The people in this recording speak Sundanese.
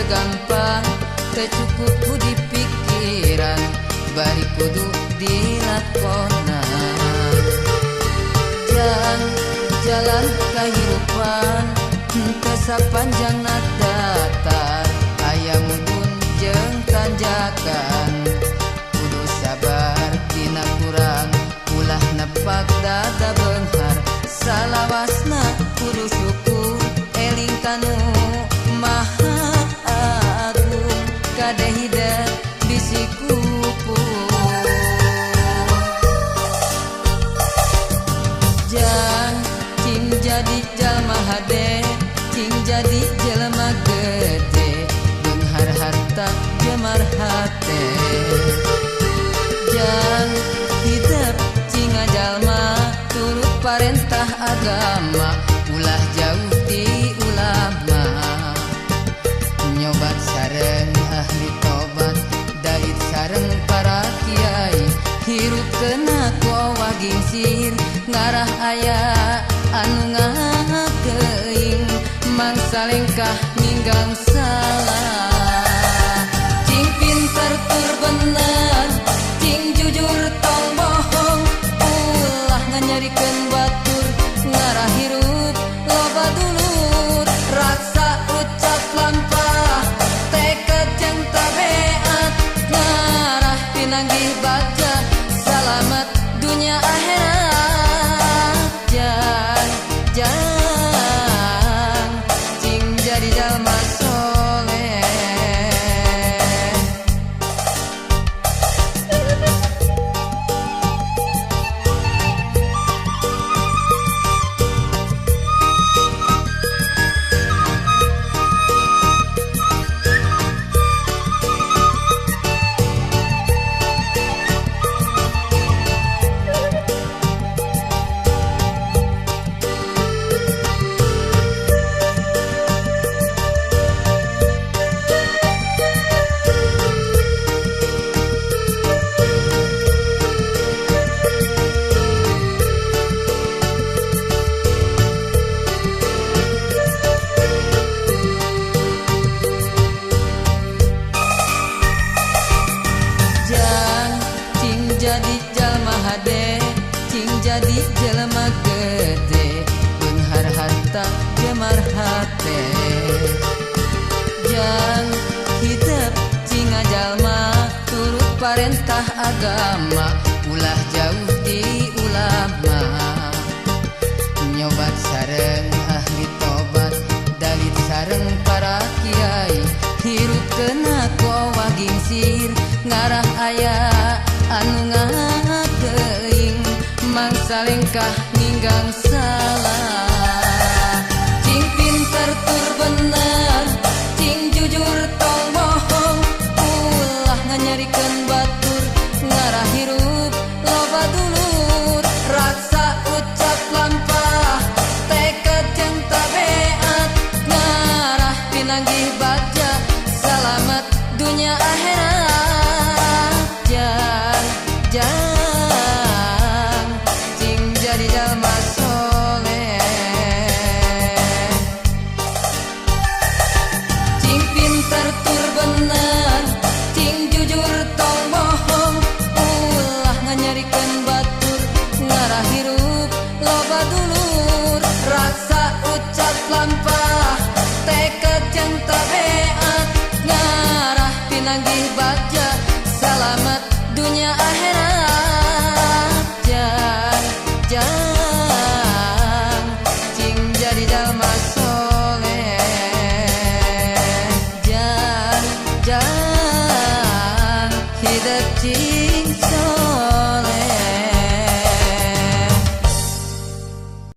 gampang tercukup ku di pikiran bari kudu dilakonan jalan kehidupan teu sapanjang datar aya mudun jeung tanjakan kudu sabar dina kurang ulah nepak dada beunghar salawasna kudu syukur eling kanu maha agung kadeh hidat bisi kupu cing jadi jalma hade cing jadi jelema gede beunghar harta jemar hate jang hidup cing jalma turut parentah agama ulah jauh di ulama nyobat sareng ahli tobat dait sareng para kiai hirup kena kowa gingsir ngarah aya anu ngakeing mangsa lengkah ninggang salah cing pinter tur bener cing jujur tong bohong ulah nganyarikeun batur ngarah hirup loba dulur raksa ucap lampah tekad jeung tabeat ngarah pinanggih baja salamet dunia akhirat jang cing jadi jalma soleh jadi jalma hade cing jadi jelema gede beunghar harta jemar hate jang hidup cing jalma turut parentah agama ulah jauh di ulama nyobat sareng ahli tobat dalit sareng para kiai hirup kena kowa gingsir ngarah aya anu ngakeing mangsa lengkah ninggang salah cing pinter tur bener cing jujur tong bohong ulah nganyarikeun batur ngarah hirup loba dulur raksa ucap lampah tekad jeung tabeat ngarah pinanggih baja salamet dunia akhirat jang cing jadi jalma soleh cing pinter tur bener cing jujur tong bohong ulah nganyarikeun batur ngarah hirup loba dulur raksa ucap lampah tekad jeung tabeat ngarah pinanggih baja salamet dunia akhirat jang cing jadi jalma soleh jang hidup cing soleh